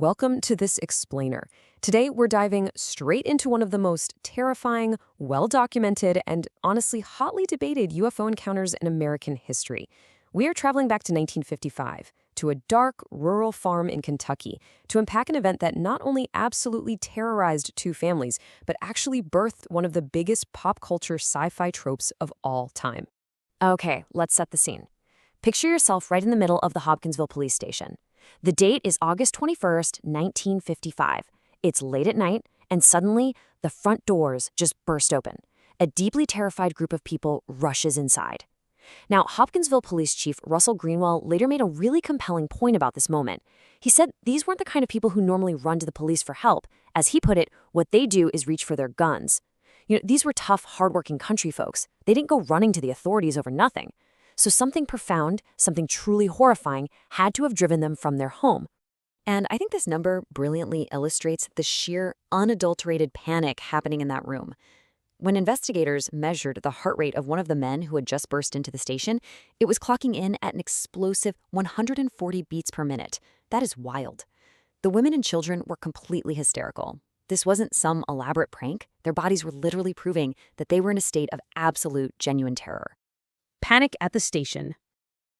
Welcome to this explainer. Today, we're diving straight into one of the most terrifying, well-documented, and honestly hotly debated UFO encounters in American history. We are traveling back to 1955, to a dark, rural farm in Kentucky, to unpack an event that not only absolutely terrorized two families, but actually birthed one of the biggest pop culture sci-fi tropes of all time. Okay, let's set the scene. Picture yourself right in the middle of the Hopkinsville police station. The date is August 21st, 1955. It's late at night, and suddenly, the front doors just burst open. A deeply terrified group of people rushes inside. Now, Hopkinsville Police Chief Russell Greenwell later made a really compelling point about this moment. He said these weren't the kind of people who normally run to the police for help. As he put it, what they do is reach for their guns. These were tough, hardworking country folks. They didn't go running to the authorities over nothing. So something profound, something truly horrifying, had to have driven them from their home. And I think this number brilliantly illustrates the sheer, unadulterated panic happening in that room. When investigators measured the heart rate of one of the men who had just burst into the station, it was clocking in at an explosive 140 beats per minute. That is wild. The women and children were completely hysterical. This wasn't some elaborate prank. Their bodies were literally proving that they were in a state of absolute, genuine terror. Panic at the station.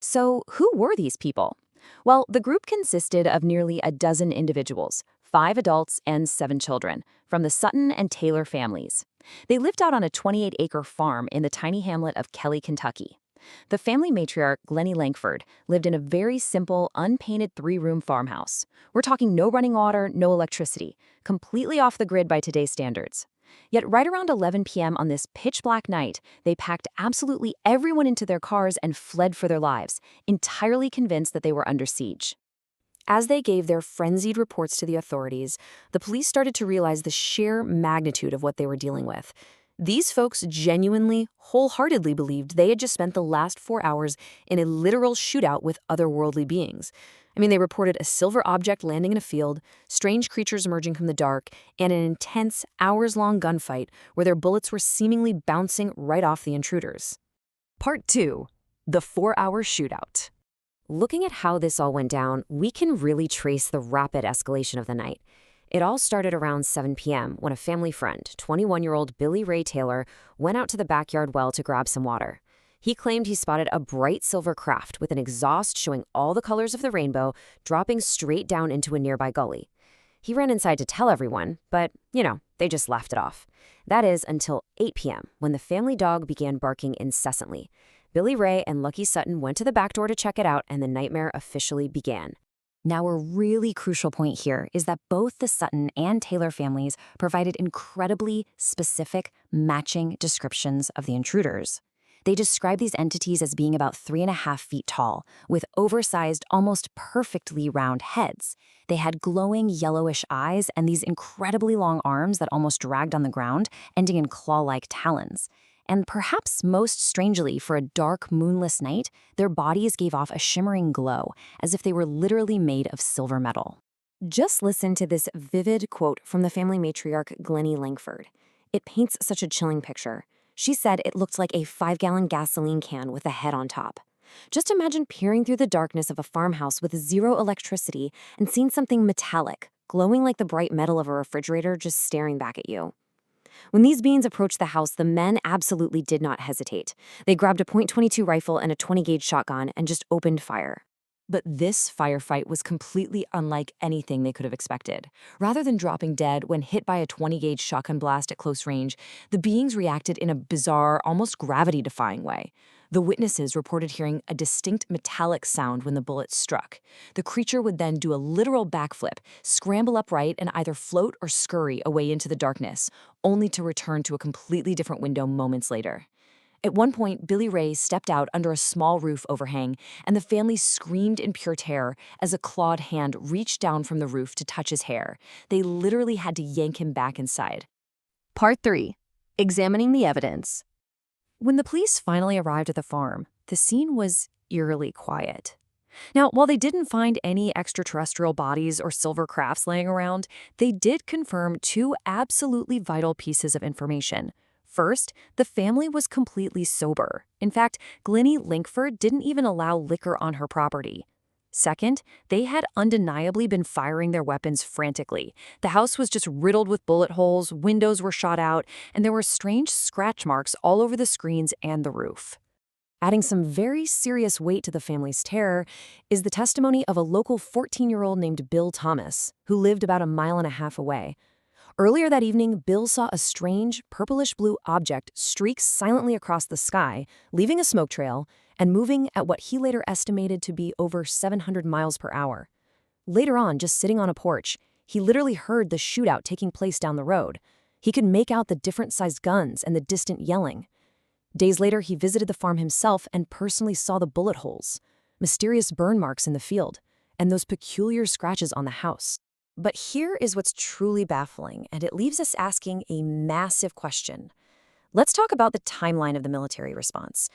So who were these people? Well, the group consisted of nearly a dozen individuals, 5 adults and 7 children, from the Sutton and Taylor families. They lived out on a 28-acre farm in the tiny hamlet of Kelly, Kentucky. The family matriarch, Glennie Langford, lived in a very simple, unpainted 3-room farmhouse. We're talking no running water, no electricity, completely off the grid by today's standards. Yet right around 11 p.m. on this pitch-black night, they packed absolutely everyone into their cars and fled for their lives, entirely convinced that they were under siege. As they gave their frenzied reports to the authorities, the police started to realize the sheer magnitude of what they were dealing with. These folks genuinely, wholeheartedly believed they had just spent the last 4 hours in a literal shootout with otherworldly beings. They reported a silver object landing in a field, strange creatures emerging from the dark, and an intense, hours-long gunfight where their bullets were seemingly bouncing right off the intruders. Part 2. The 4-hour shootout. Looking at how this all went down, we can really trace the rapid escalation of the night. It all started around 7 p.m. when a family friend, 21-year-old Billy Ray Taylor, went out to the backyard well to grab some water. He claimed he spotted a bright silver craft with an exhaust showing all the colors of the rainbow dropping straight down into a nearby gully. He ran inside to tell everyone, but, they just laughed it off. That is until 8 p.m. when the family dog began barking incessantly. Billy Ray and Lucky Sutton went to the back door to check it out, and the nightmare officially began. Now, a really crucial point here is that both the Sutton and Taylor families provided incredibly specific, matching descriptions of the intruders. They described these entities as being about 3.5 feet tall, with oversized, almost perfectly round heads. They had glowing yellowish eyes and these incredibly long arms that almost dragged on the ground, ending in claw-like talons. And perhaps most strangely, for a dark, moonless night, their bodies gave off a shimmering glow, as if they were literally made of silver metal. Just listen to this vivid quote from the family matriarch, Glennie Langford. It paints such a chilling picture. She said it looked like a 5-gallon gasoline can with a head on top. Just imagine peering through the darkness of a farmhouse with zero electricity and seeing something metallic, glowing like the bright metal of a refrigerator, just staring back at you. When these beings approached the house, the men absolutely did not hesitate. They grabbed a .22 rifle and a 20-gauge shotgun and just opened fire. But this firefight was completely unlike anything they could have expected. Rather than dropping dead when hit by a 20-gauge shotgun blast at close range, the beings reacted in a bizarre, almost gravity-defying way. The witnesses reported hearing a distinct metallic sound when the bullet struck. The creature would then do a literal backflip, scramble upright, and either float or scurry away into the darkness, only to return to a completely different window moments later. At one point, Billy Ray stepped out under a small roof overhang, and the family screamed in pure terror as a clawed hand reached down from the roof to touch his hair. They literally had to yank him back inside. Part 3. Examining the evidence. When the police finally arrived at the farm, the scene was eerily quiet. Now, while they didn't find any extraterrestrial bodies or silver crafts laying around, they did confirm 2 absolutely vital pieces of information. First, the family was completely sober. In fact, Glennie Langford didn't even allow liquor on her property. Second, they had undeniably been firing their weapons frantically. The house was just riddled with bullet holes, windows were shot out, and there were strange scratch marks all over the screens and the roof. Adding some very serious weight to the family's terror is the testimony of a local 14-year-old named Bill Thomas, who lived about a mile and a half away. Earlier that evening, Bill saw a strange, purplish-blue object streak silently across the sky, leaving a smoke trail, and moving at what he later estimated to be over 700 miles per hour. Later on, just sitting on a porch, he literally heard the shootout taking place down the road. He could make out the different-sized guns and the distant yelling. Days later, he visited the farm himself and personally saw the bullet holes, mysterious burn marks in the field, and those peculiar scratches on the house. But here is what's truly baffling, and it leaves us asking a massive question. Let's talk about the timeline of the military response.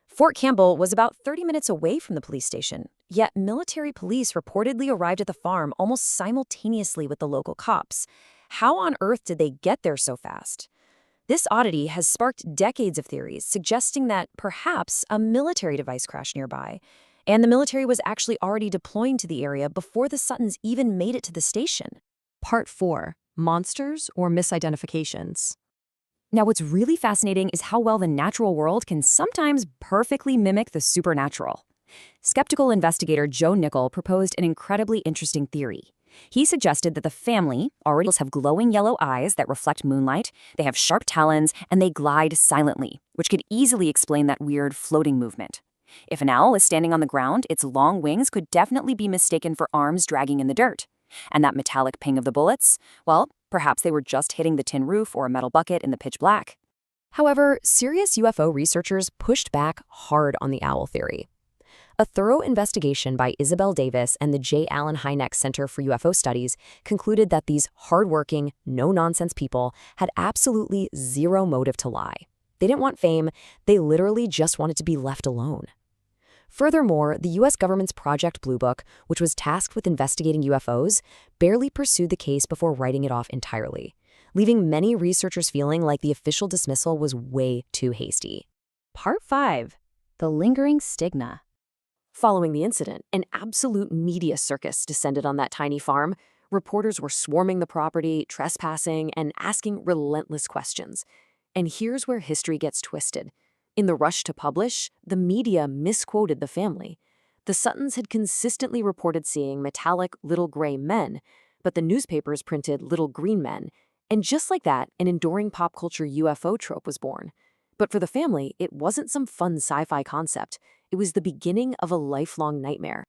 Fort Campbell was about 30 minutes away from the police station, yet military police reportedly arrived at the farm almost simultaneously with the local cops. How on earth did they get there so fast? This oddity has sparked decades of theories suggesting that perhaps a military device crashed nearby, and the military was actually already deploying to the area before the Suttons even made it to the station. Part 4. Monsters or misidentifications. Now, what's really fascinating is how well the natural world can sometimes perfectly mimic the supernatural. Skeptical investigator Joe Nickel proposed an incredibly interesting theory. He suggested that the family already have glowing yellow eyes that reflect moonlight, they have sharp talons, and they glide silently, which could easily explain that weird floating movement. If an owl is standing on the ground, its long wings could definitely be mistaken for arms dragging in the dirt. And that metallic ping of the bullets, well, perhaps they were just hitting the tin roof or a metal bucket in the pitch black. However, serious UFO researchers pushed back hard on the owl theory. A thorough investigation by Isabel Davis and the J. Allen Hynek Center for UFO Studies concluded that these hardworking, no-nonsense people had absolutely zero motive to lie. They didn't want fame, they literally just wanted to be left alone. Furthermore, the U.S. government's Project Blue Book, which was tasked with investigating UFOs, barely pursued the case before writing it off entirely, leaving many researchers feeling like the official dismissal was way too hasty. Part 5. The lingering stigma. Following the incident, an absolute media circus descended on that tiny farm. Reporters were swarming the property, trespassing, and asking relentless questions. And here's where history gets twisted. In the rush to publish, the media misquoted the family. The Suttons had consistently reported seeing metallic little gray men, but the newspapers printed little green men. And just like that, an enduring pop culture UFO trope was born. But for the family, it wasn't some fun sci-fi concept. It was the beginning of a lifelong nightmare.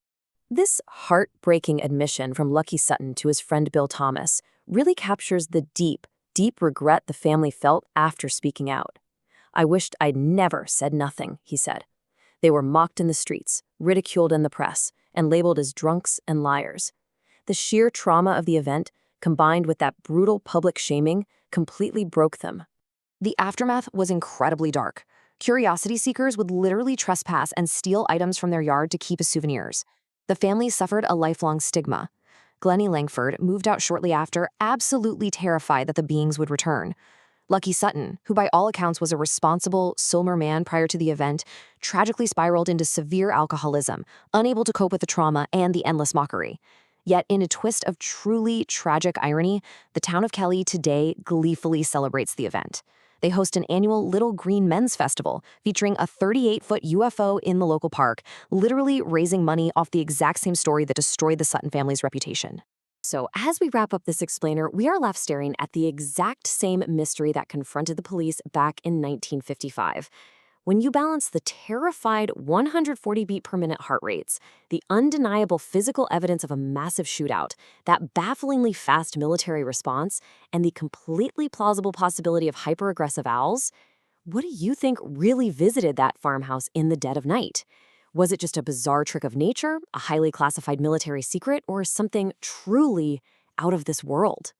This heartbreaking admission from Lucky Sutton to his friend Bill Thomas really captures the deep regret the family felt after speaking out. "I wished I'd never said nothing," he said. They were mocked in the streets, ridiculed in the press, and labeled as drunks and liars. The sheer trauma of the event, combined with that brutal public shaming, completely broke them. The aftermath was incredibly dark. Curiosity seekers would literally trespass and steal items from their yard to keep as souvenirs. The family suffered a lifelong stigma. Glennie Langford moved out shortly after, absolutely terrified that the beings would return. Lucky Sutton, who by all accounts was a responsible, sober man prior to the event, tragically spiraled into severe alcoholism, unable to cope with the trauma and the endless mockery. Yet, in a twist of truly tragic irony, the town of Kelly today gleefully celebrates the event. They host an annual Little Green Men's Festival featuring a 38-foot UFO in the local park, literally raising money off the exact same story that destroyed the Sutton family's reputation. So as we wrap up this explainer, we are left staring at the exact same mystery that confronted the police back in 1955. When you balance the terrified 140 beat per minute heart rates, the undeniable physical evidence of a massive shootout, that bafflingly fast military response, and the completely plausible possibility of hyper-aggressive owls, what do you think really visited that farmhouse in the dead of night? Was it just a bizarre trick of nature, a highly classified military secret, or something truly out of this world?